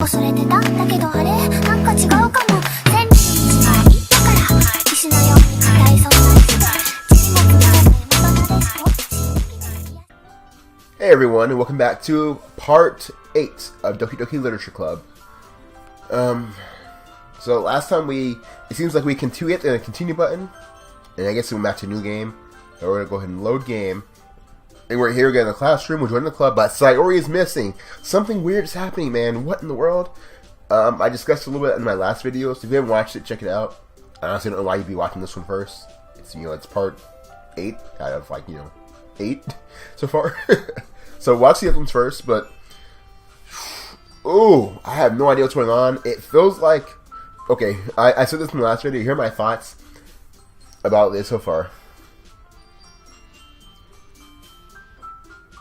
恐れてただけどあれなんか違うかも全部が言ったから石のように硬いそんな地もください無駄ですと Hey everyone, and welcome back to part 8 of Doki Doki Literature Club. So last time it seems like we can hit the continue button, and I guess we went back to a new game. So we're gonna go ahead and load game. And we're here again in the classroom, we're joining the club, but Sayori is missing. Something weird is happening, man. What in the world? I discussed a little bit in my last video, so if you haven't watched it, check it out. I honestly don't know why you'd be watching this one first. It's, it's part 8 out of, 8 so far. So watch the other ones first, but... Ooh, I have no idea what's going on. It feels like... Okay, I said this in the last video. Here are my thoughts about this so far.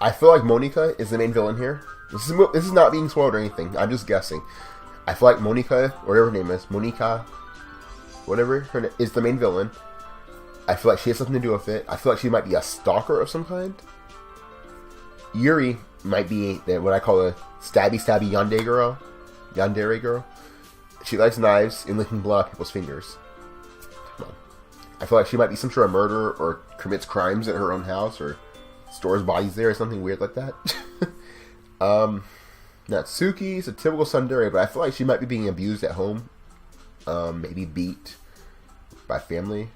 I feel like Monika is the main villain here. This is not being spoiled or anything. I'm just guessing. I feel like Monika, whatever her name is, Monika, whatever her name is, the main villain. I feel like she has something to do with it. I feel like she might be a stalker of some kind. Yuri might be what I call a stabby yandere girl. She likes knives and licking blood off people's fingers. Come on. I feel like she might be some sort of murderer or commits crimes at her own house or stores bodies there or something weird like that. Natsuki is a typical tsundere, but I feel like she might be being abused at home. Maybe beat by family.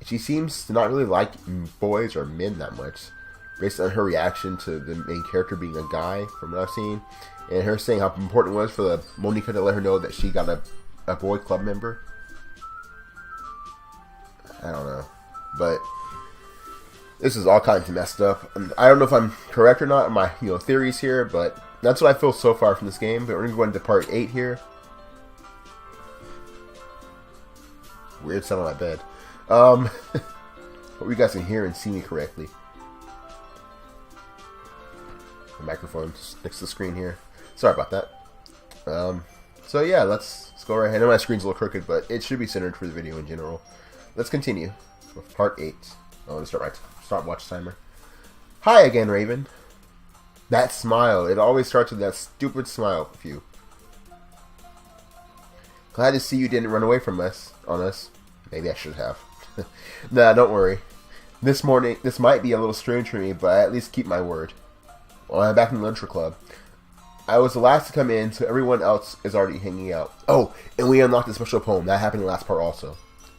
She seems to not really like boys or men that much, based on her reaction to the main character being a guy, from what I've seen, and her saying how important it was for Monika to let her know that she got a boy club member. I don't know, but this is all kinds of messed up. I don't know if I'm correct or not in my theories here, but that's what I feel so far from this game. But we're gonna go into part 8 here. Weird sound on my bed. Hope you guys can hear and see me correctly. The microphone's next to the screen here. Sorry about that. So yeah, let's go right ahead. I know my screen's a little crooked, but it should be centered for the video in general. Let's continue with part 8. Oh, let me start my stopwatch timer. Hi again, Raven. That smile. It always starts with that stupid smile with you. Glad to see you didn't run away from us. On us. Maybe I should have. Nah, don't worry. This might be a little strange for me, but I at least keep my word. Well, I'm back in the literature club. I was the last to come in, so everyone else is already hanging out. Oh, and we unlocked a special poem. That happened in the last part also.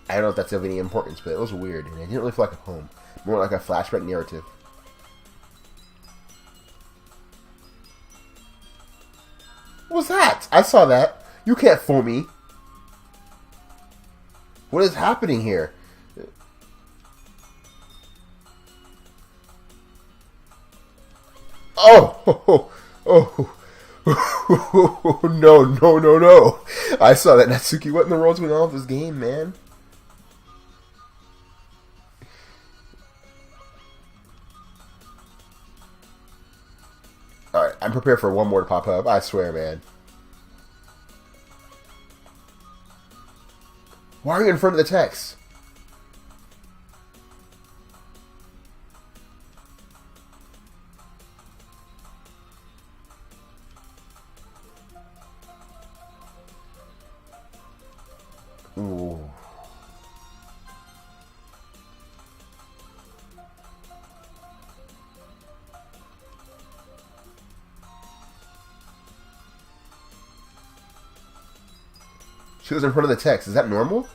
I don't know if that's of any importance, but it was weird, and it didn't really feel like a poem. More like a flashback narrative. What was that? I saw that. You can't fool me. What is happening here? Oh, no. I saw that, Natsuki. What in the world's going on with this game, man? Alright, I'm prepared for one more to pop up. I swear, man. Why are you in front of the text? Ooh. She was in front of the text. Is that normal?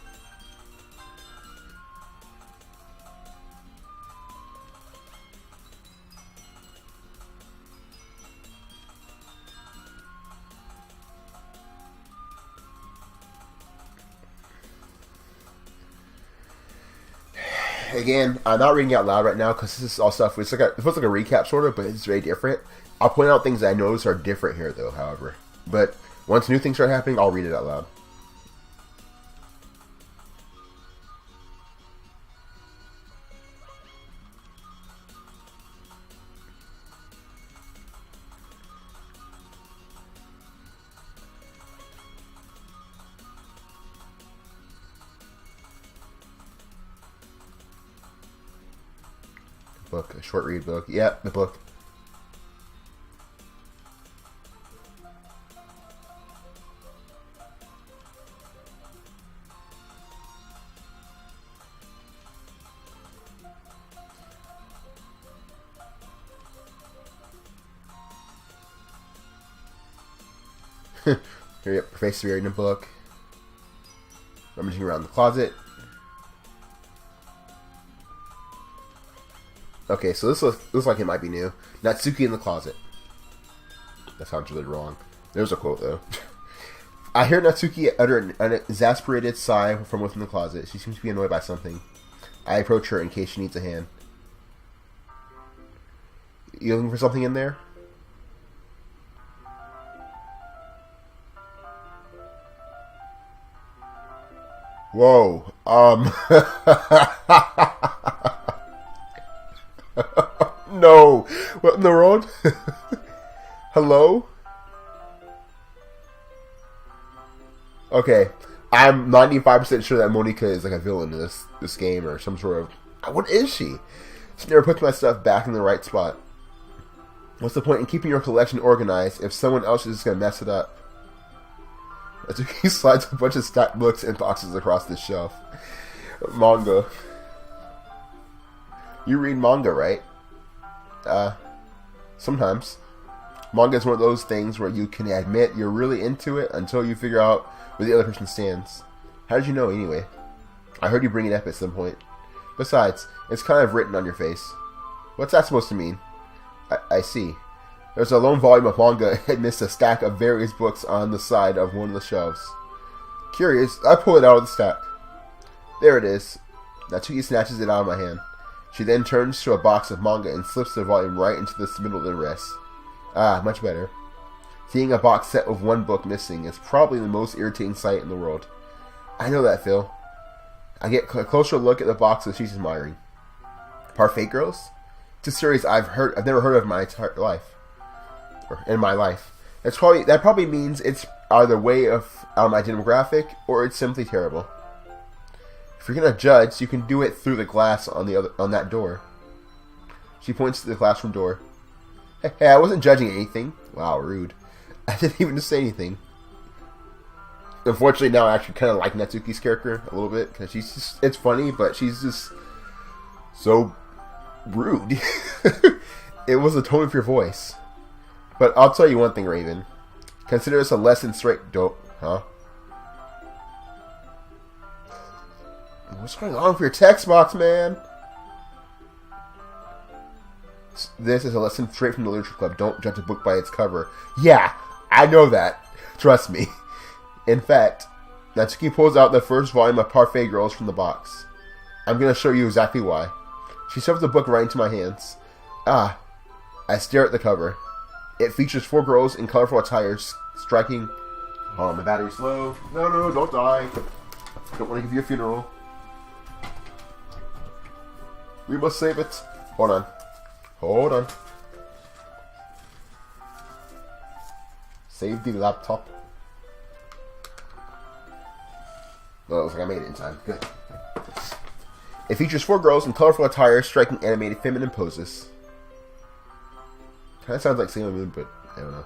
Again, I'm not reading out loud right now because this is all stuff. It feels like a recap sort of, but it's very different. I'll point out things that I notice are different here, though. However, but once new things start happening, I'll read it out loud. Book, a short read book. Yeah, the book. Here, your face is buried in a book. Rummaging around the closet. Okay, so this looks like it might be new. Natsuki in the closet. That sounds really wrong. There's a quote, though. I hear Natsuki utter an exasperated sigh from within the closet. She seems to be annoyed by something. I approach her in case she needs a hand. You looking for something in there? Whoa. No. What in the world? Hello? Okay. I'm 95% sure that Monika is like a villain in this game or some sort of... What is she? She never puts my stuff back in the right spot. What's the point in keeping your collection organized if someone else is just going to mess it up? He slides a bunch of stacked books and boxes across the shelf. Manga. You read manga, right? Sometimes. Manga is one of those things where you can admit you're really into it until you figure out where the other person stands. How did you know, anyway? I heard you bring it up at some point. Besides, it's kind of written on your face. What's that supposed to mean? I see. There's a lone volume of manga amidst a stack of various books on the side of one of the shelves. Curious, I pull it out of the stack. There it is. Natsuki snatches it out of my hand. She then turns to a box of manga and slips the volume right into the middle of the rest. Ah, much better. Seeing a box set with one book missing is probably the most irritating sight in the world. I know that, Phil. I get a closer look at the box that she's admiring. Parfait Girls? It's a series I've never heard of in my entire life. In my life. That probably means it's either way out of my demographic, or it's simply terrible. If you're gonna judge, you can do it through the glass on that door. She points to the classroom door. Hey, I wasn't judging anything. Wow, rude. I didn't even say anything. Unfortunately, now I actually kind of like Natsuki's character a little bit, because it's funny, but she's just so rude. It was the tone of your voice. But I'll tell you one thing, Raven. Consider this a lesson straight dope, huh? What's going on with your text box, man? This is a lesson straight from the Literature Club. Don't judge a book by its cover. Yeah, I know that. Trust me. In fact, Natsuki pulls out the first volume of Parfait Girls from the box. I'm going to show you exactly why. She shoves the book right into my hands. Ah, I stare at the cover. It features 4 girls in colorful attires striking... Oh, my battery's low. No, don't die. Don't want to give you a funeral. We must save it. Hold on. Save the laptop. Well, it looks like I made it in time. Good. It features 4 girls in colorful attire striking animated feminine poses. Kind of sounds like Sailor Moon, but I don't know.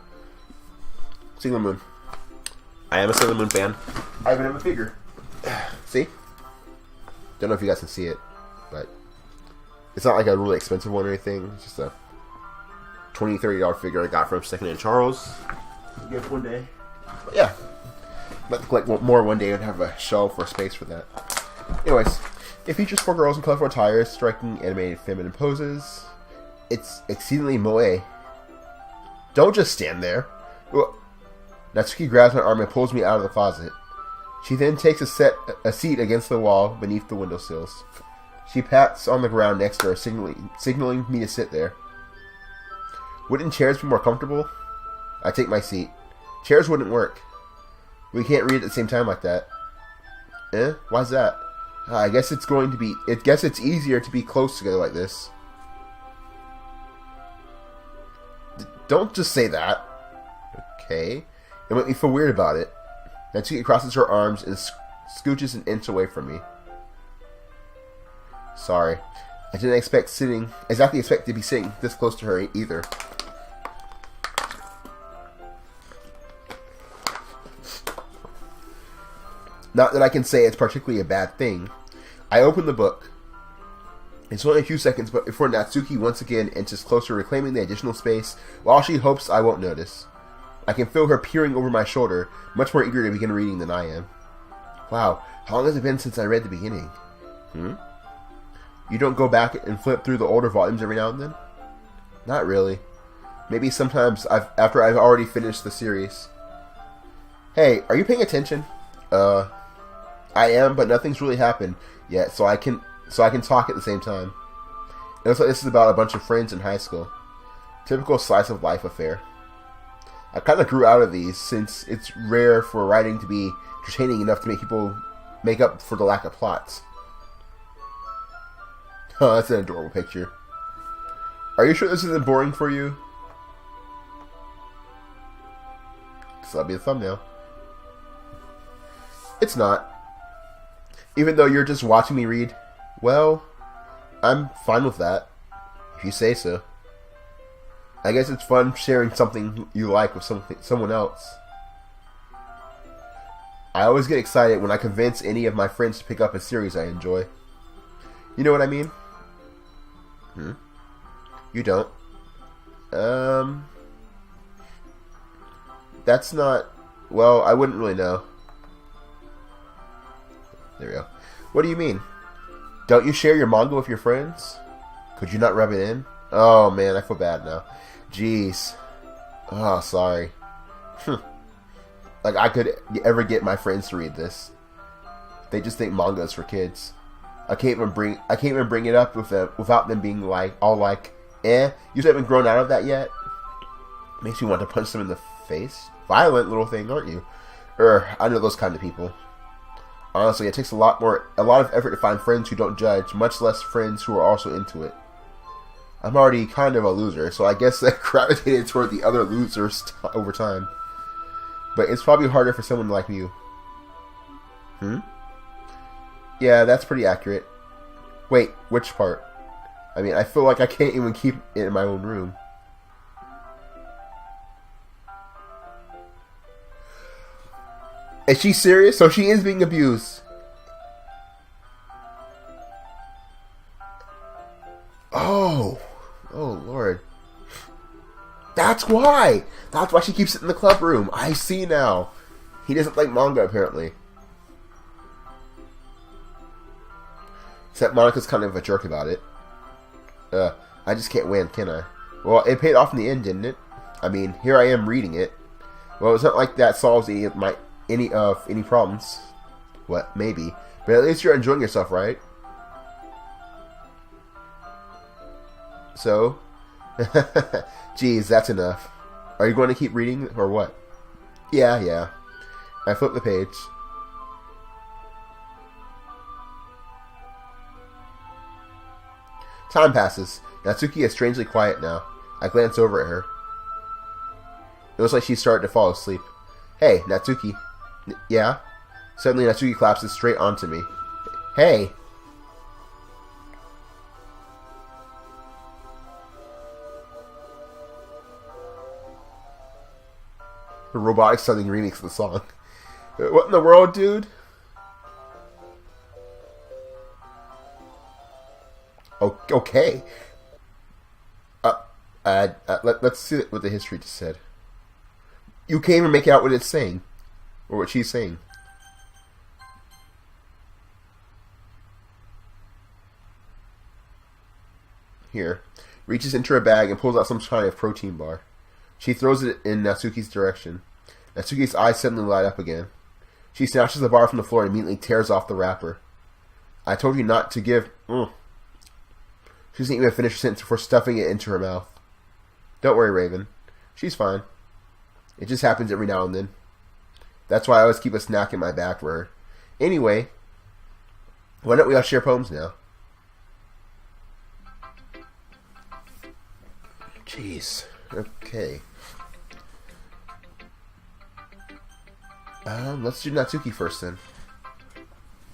Sailor Moon. I am a Sailor Moon fan. I even have a figure. See? Don't know if you guys can see it, but it's not like a really expensive one or anything. It's just a $20, $30 figure I got from Secondhand Charles. Gift one day. But yeah. I'd like to collect more one day and have a shelf or space for that. Anyways, it features 4 girls in colorful attires striking animated feminine poses. It's exceedingly moe. Don't just stand there. Natsuki grabs my arm and pulls me out of the closet. She then takes a seat against the wall beneath the windowsills. She pats on the ground next to her, signaling me to sit there. Wouldn't chairs be more comfortable? I take my seat. Chairs wouldn't work. We can't read at the same time like that. Why's that? I guess it's easier to be close together like this. Don't just say that. Okay. It made me feel weird about it. Natsuki crosses her arms and scooches an inch away from me. Sorry. I didn't exactly expect to be sitting this close to her either. Not that I can say it's particularly a bad thing. I open the book. It's only a few seconds, but before Natsuki once again inches closer, reclaiming the additional space, while she hopes I won't notice. I can feel her peering over my shoulder, much more eager to begin reading than I am. Wow, how long has it been since I read the beginning? You don't go back and flip through the older volumes every now and then? Not really. Maybe sometimes after I've already finished the series. Hey, are you paying attention? I am, but nothing's really happened yet, so I can talk at the same time. It looks like this is about a bunch of friends in high school. Typical slice of life affair. I kind of grew out of these since it's rare for writing to be entertaining enough to make people make up for the lack of plots. Oh, that's an adorable picture. Are you sure this isn't boring for you? So that'll be the thumbnail. It's not. Even though you're just watching me read, well, I'm fine with that, if you say so. I guess it's fun sharing something you like with someone else. I always get excited when I convince any of my friends to pick up a series I enjoy. You know what I mean? You don't. That's not... Well, I wouldn't really know. There we go. What do you mean? Don't you share your manga with your friends? Could you not rub it in? Oh man, I feel bad now. Jeez. Oh, sorry. Like I could ever get my friends to read this. They just think manga is for kids. I can't even bring it up with them without them being like all like, you still haven't grown out of that yet? Makes you want to punch them in the face. Violent little thing, aren't you? I know those kind of people. Honestly, it takes a lot of effort to find friends who don't judge, much less friends who are also into it. I'm already kind of a loser, so I guess I gravitated toward the other losers over time. But it's probably harder for someone like you. Yeah, that's pretty accurate. Wait, which part? I mean, I feel like I can't even keep it in my own room. Is she serious? So she is being abused. Oh Lord. That's why! That's why she keeps it in the club room. I see now. He doesn't like manga, apparently. Except Monica's kind of a jerk about it. I just can't win, can I? Well, it paid off in the end, didn't it? I mean, here I am reading it. Well, it's not like that solves any problems. What? Maybe. But at least you're enjoying yourself, right? So? Geez, that's enough. Are you going to keep reading, or what? Yeah. I flip the page. Time passes. Natsuki is strangely quiet now. I glance over at her. It looks like she's starting to fall asleep. Hey, Natsuki. Yeah? Suddenly Natsuki collapses straight onto me. Hey! The robotic sounding remix of the song. What in the world, dude? Okay. Let's see what the history just said. You can't even make out what it's saying. Or what she's saying. Here. Reaches into her bag and pulls out some kind of protein bar. She throws it in Natsuki's direction. Natsuki's eyes suddenly light up again. She snatches the bar from the floor and immediately tears off the wrapper. I told you not to give... She doesn't even finish her sentence before stuffing it into her mouth. Don't worry, Raven. She's fine. It just happens every now and then. That's why I always keep a snack in my bag for her. Anyway, why don't we all share poems now? Jeez. Okay. Let's do Natsuki first then.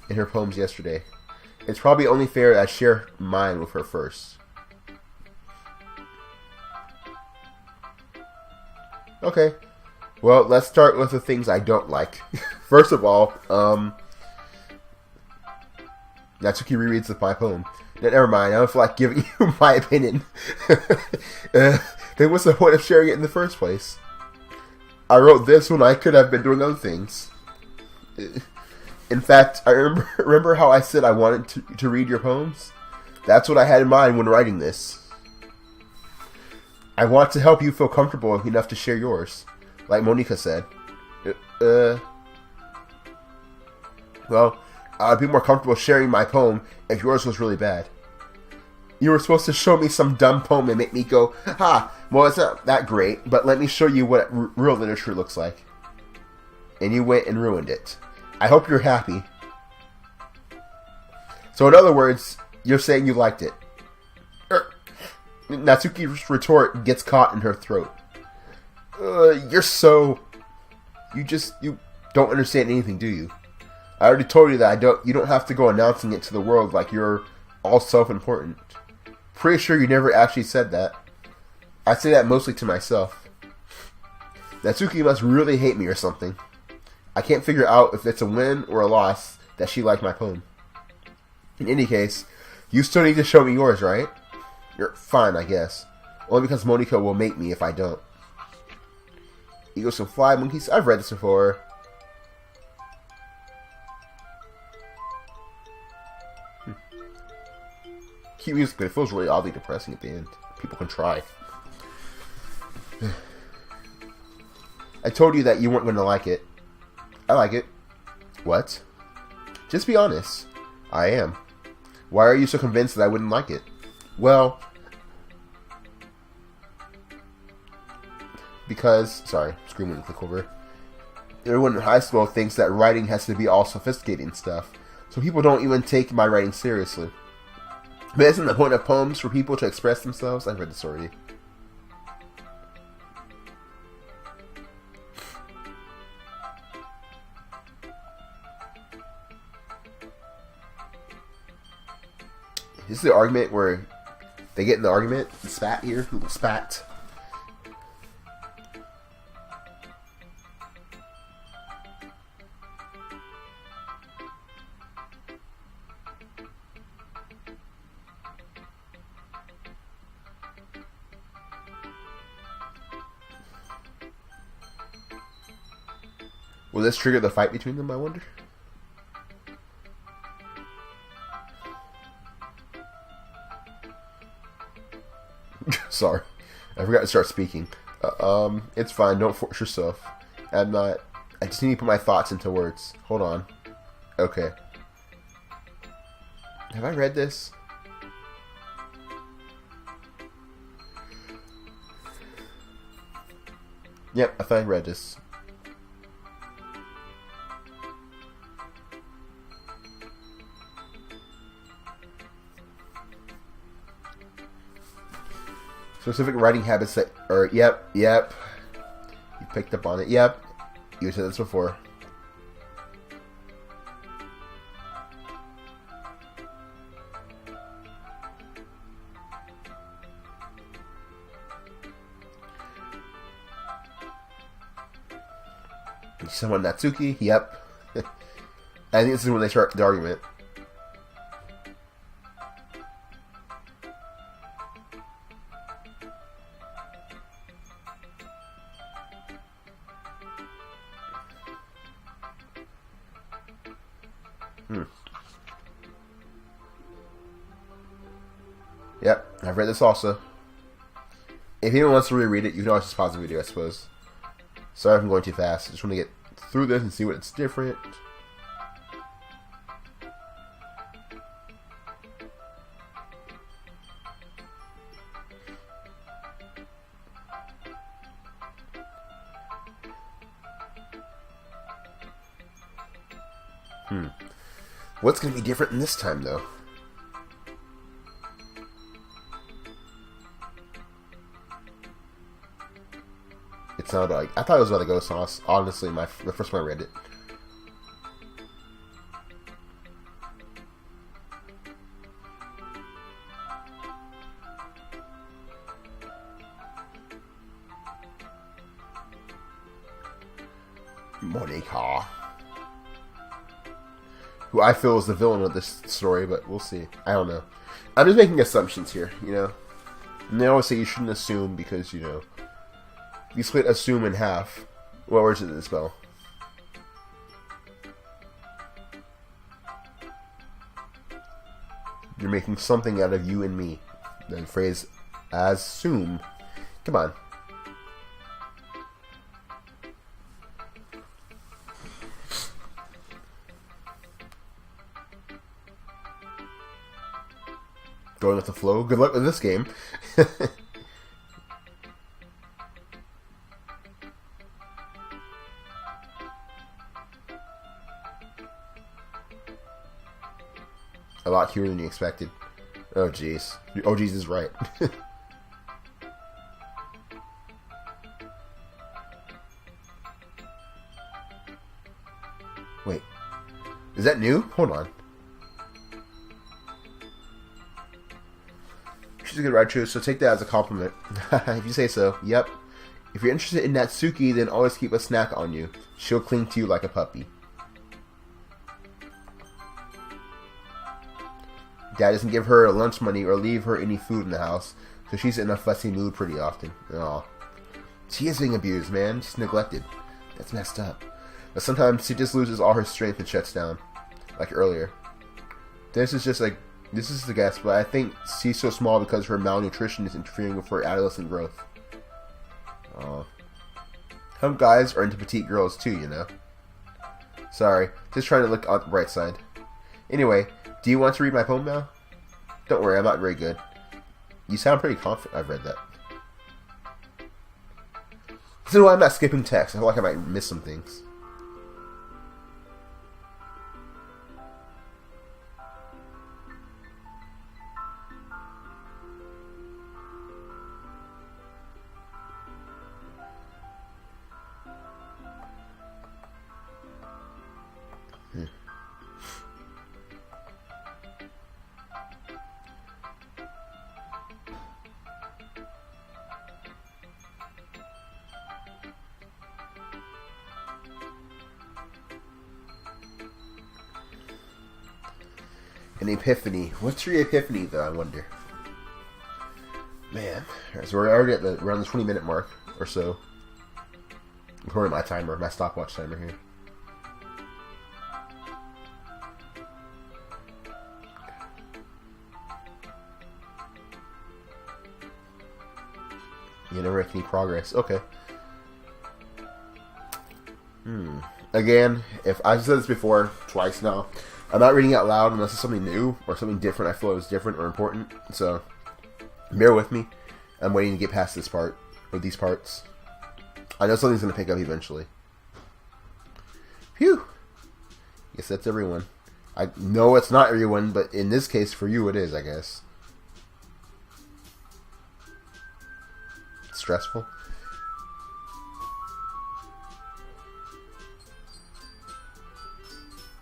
In her poems yesterday. It's probably only fair that I share mine with her first. Okay. Well, let's start with the things I don't like. First of all, Natsuki rereads my poem. Never mind, I don't feel like giving you my opinion. Then what's the point of sharing it in the first place? I wrote this when I could have been doing other things. In fact, I remember how I said I wanted to read your poems? That's what I had in mind when writing this. I want to help you feel comfortable enough to share yours, like Monica said. Well, I'd be more comfortable sharing my poem if yours was really bad. You were supposed to show me some dumb poem and make me go, ha, well, it's not that great, but let me show you what real literature looks like. And you went and ruined it. I hope you're happy. So in other words, you're saying you liked it. Natsuki's retort gets caught in her throat. You're so... You don't understand anything, do you? I already told you that you don't have to go announcing it to the world like you're all self-important. Pretty sure you never actually said that. I say that mostly to myself. Natsuki must really hate me or something. I can't figure out if it's a win or a loss that she liked my poem. In any case, you still need to show me yours, right? You're fine, I guess. Only because Monica will make me if I don't. Eagles can fly, monkeys. I've read this before. Cute music, but it feels really oddly depressing at the end. People can try. I told you that you weren't going to like it. I like it. What? Just be honest. I am. Why are you so convinced that I wouldn't like it? Well, because... Sorry, screaming to click over. Everyone in high school thinks that writing has to be all sophisticated and stuff, so people don't even take my writing seriously. But isn't the point of poems for people to express themselves? I've read this already. This is the argument where they get in the argument. Spat here. Spat. Will this trigger the fight between them, I wonder? Sorry. I forgot to start speaking. It's fine. Don't force yourself. I just need to put my thoughts into words. Hold on. Okay. Have I read this? Yep, I thought I read this. Specific writing habits that are, yep. You picked up on it. Yep. You said this before. Someone Natsuki. Yep. I think this is when they start the argument. Yep, I've read this also. If anyone wants to reread it, you can always just pause the video, I suppose. Sorry if I'm going too fast. I just want to get through this and see what it's different. What's going to be different in this time, though? It sounded like... I thought it was about a ghost sauce, honestly, the first time I read it. Monica. Who I feel is the villain of this story, but we'll see. I don't know. I'm just making assumptions here, you know? And they always say you shouldn't assume because, you know... You split assume in half. What words did it spell? You're making something out of you and me. Then phrase assume. Come on. Going with the flow. Good luck with this game. A lot fewer than you expected. Oh jeez. Oh jeez is right. Wait. Is that new? Hold on. She's a good Raichu, so take that as a compliment. If you say so. Yep. If you're interested in Natsuki, then always keep a snack on you. She'll cling to you like a puppy. Dad doesn't give her lunch money or leave her any food in the house, so she's in a fussy mood pretty often. Aw. She is being abused, man. She's neglected. That's messed up. But sometimes she just loses all her strength and shuts down. Like earlier. This is the guess, but I think she's so small because her malnutrition is interfering with her adolescent growth. Some guys are into petite girls too, you know. Sorry, just trying to look on the bright side. Anyway, do you want to read my poem now? Don't worry, I'm not very good. You sound pretty confident. I've read that. This is why I'm not skipping text. I feel like I might miss some things. An epiphany. What's your epiphany, though, I wonder? Man. Alright, so we're already at around the 20-minute mark, or so. According to my timer, my stopwatch timer here. You never make any progress. Okay. Again, if I've said this before, twice now, I'm not reading out loud unless it's something new or something different I feel is different or important. So, bear with me. I'm waiting to get past this part, or these parts. I know something's going to pick up eventually. Phew! Guess that's everyone. I know it's not everyone, but in this case, for you it is, I guess. It's stressful.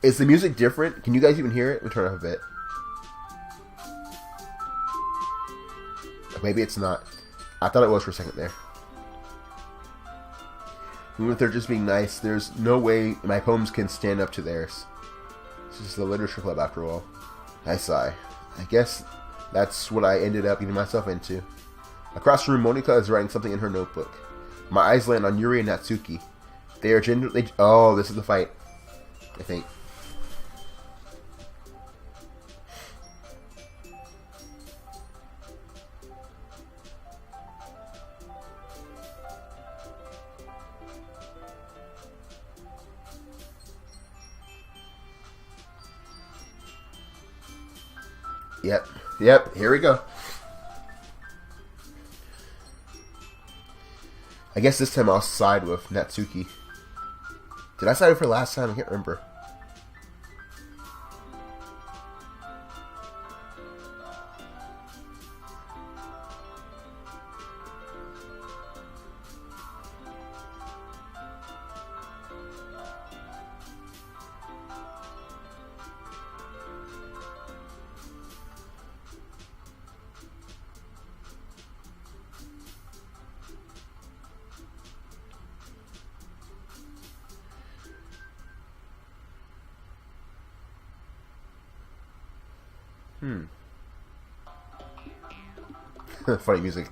Is the music different? Can you guys even hear it? Let me turn it up a bit. Maybe it's not. I thought it was for a second there. Even if they're just being nice, there's no way my poems can stand up to theirs. This is the literature club after all. I sigh. I guess that's what I ended up getting myself into. Across the room, Monica is writing something in her notebook. My eyes land on Yuri and Natsuki. They are genuinely... Oh, this is the fight. I think. Yep, here we go. I guess this time I'll side with Natsuki. Did I side with her last time? I can't remember. Funny music.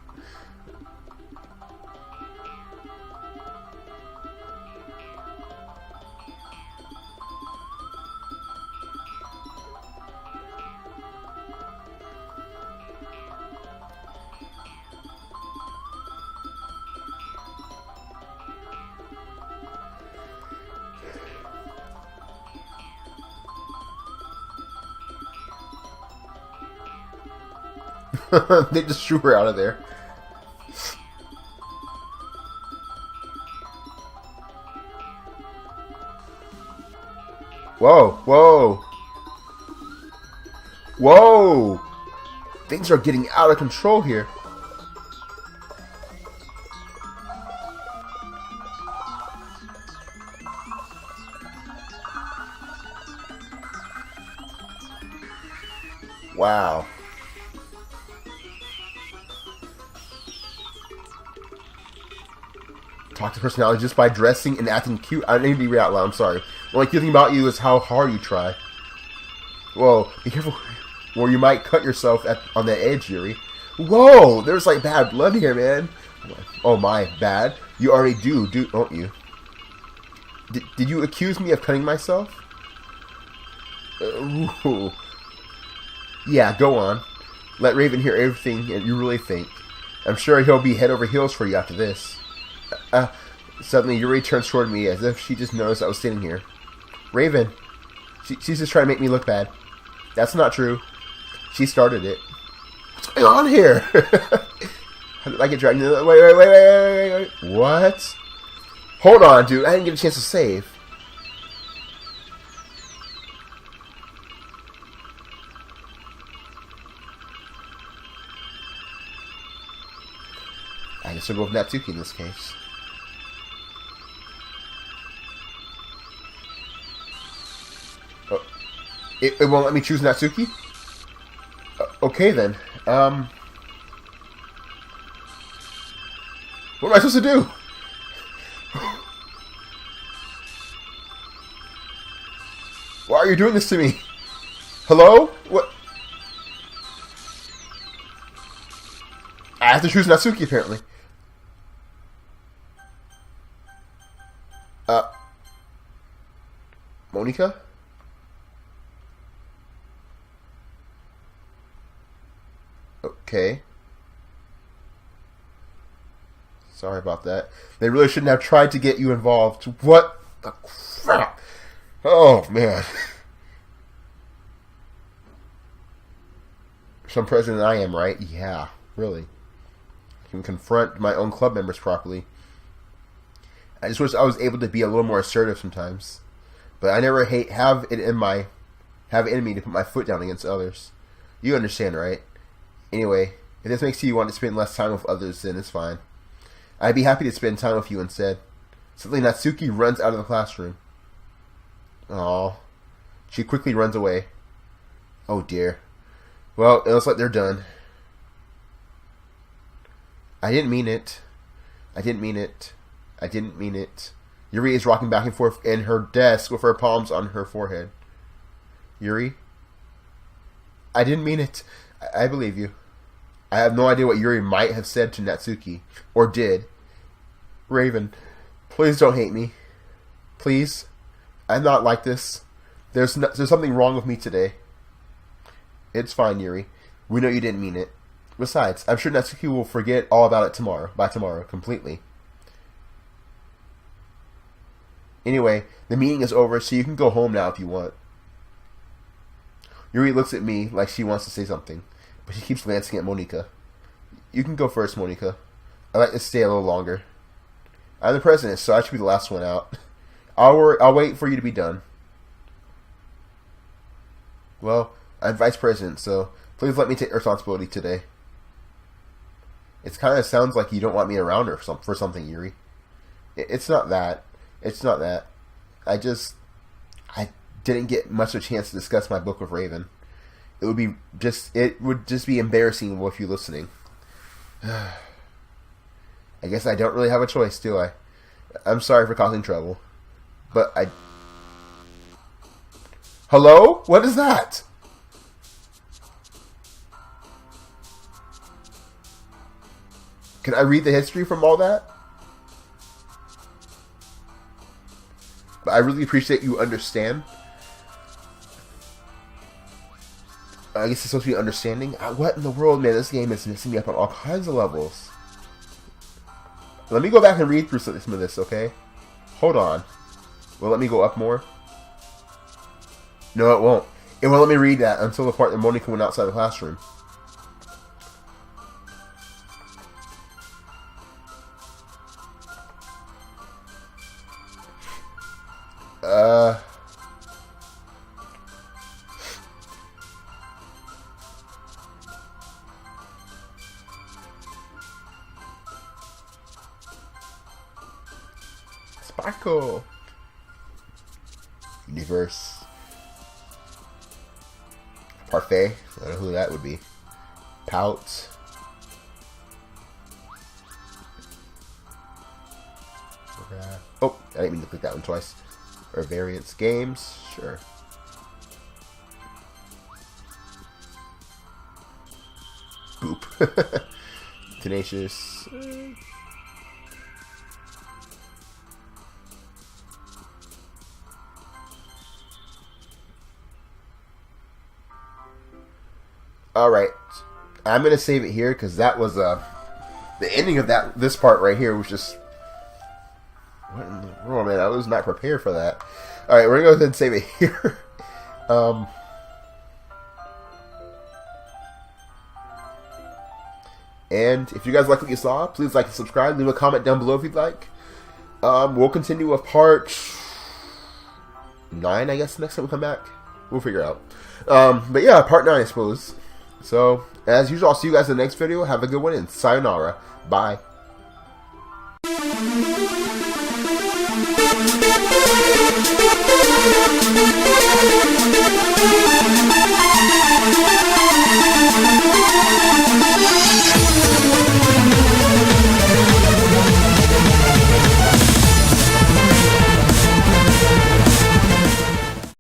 They just threw her out of there. Whoa, whoa. Whoa! Things are getting out of control here. Wow. Talk to personality just by dressing and acting cute. I didn't even read out loud, I'm sorry. The only cute thing about you is how hard you try. Whoa, be careful, or you might cut yourself on the edge, Yuri. Whoa, there's like bad blood here, man. Oh my, bad? You already do, don't you? Did you accuse me of cutting myself? Ooh. Yeah, go on. Let Raven hear everything you really think. I'm sure he'll be head over heels for you after this. Suddenly Yuri turns toward me as if she just noticed I was sitting here. Raven, she's just trying to make me look bad. That's not true. She started it. What's going on here? How did I get dragged into the... Wait. What? Hold on, dude. I didn't get a chance to save. I guess we'll go with Natsuki in this case. Oh, it won't let me choose Natsuki? Okay then. What am I supposed to do? Why are you doing this to me? Hello? What? I have to choose Natsuki apparently. Monika? Okay. Sorry about that. They really shouldn't have tried to get you involved. What the crap? Oh, man. Some president I am, right? Yeah, really. I can confront my own club members properly. I just wish I was able to be a little more assertive sometimes. But I never have it in me to put my foot down against others. You understand, right? Anyway, if this makes you want to spend less time with others, then it's fine. I'd be happy to spend time with you instead. Suddenly Natsuki runs out of the classroom. Aww. She quickly runs away. Oh dear. Well, it looks like they're done. I didn't mean it. I didn't mean it. I didn't mean it. Yuri is rocking back and forth in her desk with her palms on her forehead. Yuri? I didn't mean it. I believe you. I have no idea what Yuri might have said to Natsuki. Or did. Raven, please don't hate me. Please. I'm not like this. There's something wrong with me today. It's fine, Yuri. We know you didn't mean it. Besides, I'm sure Natsuki will forget all about it by tomorrow, completely. Anyway, the meeting is over, so you can go home now if you want. Yuri looks at me like she wants to say something, but she keeps glancing at Monika. You can go first, Monika. I'd like to stay a little longer. I'm the president, so I should be the last one out. I'll wait for you to be done. Well, I'm vice president, so please let me take responsibility today. It kind of sounds like you don't want me around her for something, Yuri. It's not that. It's not that. I didn't get much of a chance to discuss my book with Raven. It would just be embarrassing with you listening. I guess I don't really have a choice, do I? I'm sorry for causing trouble. But Hello? What is that? Can I read the history from all that? But I really appreciate you understand. I guess it's supposed to be understanding. What in the world, man? This game is messing me up on all kinds of levels. Let me go back and read through some of this, okay? Hold on. Will it let me go up more? No, it won't. It won't let me read that until the part that Monika went outside the classroom. cool. Universe. Parfait. I don't know who that would be. Pout. Oh, I didn't mean to click that one twice. Or variance games. Sure. Boop. Tenacious. Alright. I'm going to save it here because that was the ending of this part right here was just... What in the world, man? I was not prepared for that. Alright, we're going to go ahead and save it here. And if you guys like what you saw, please like and subscribe. Leave a comment down below if you'd like. We'll continue with part 9, I guess, next time we come back. We'll figure it out. But yeah, part 9, I suppose. So, as usual, I'll see you guys in the next video. Have a good one, and sayonara. Bye. We'll be right back.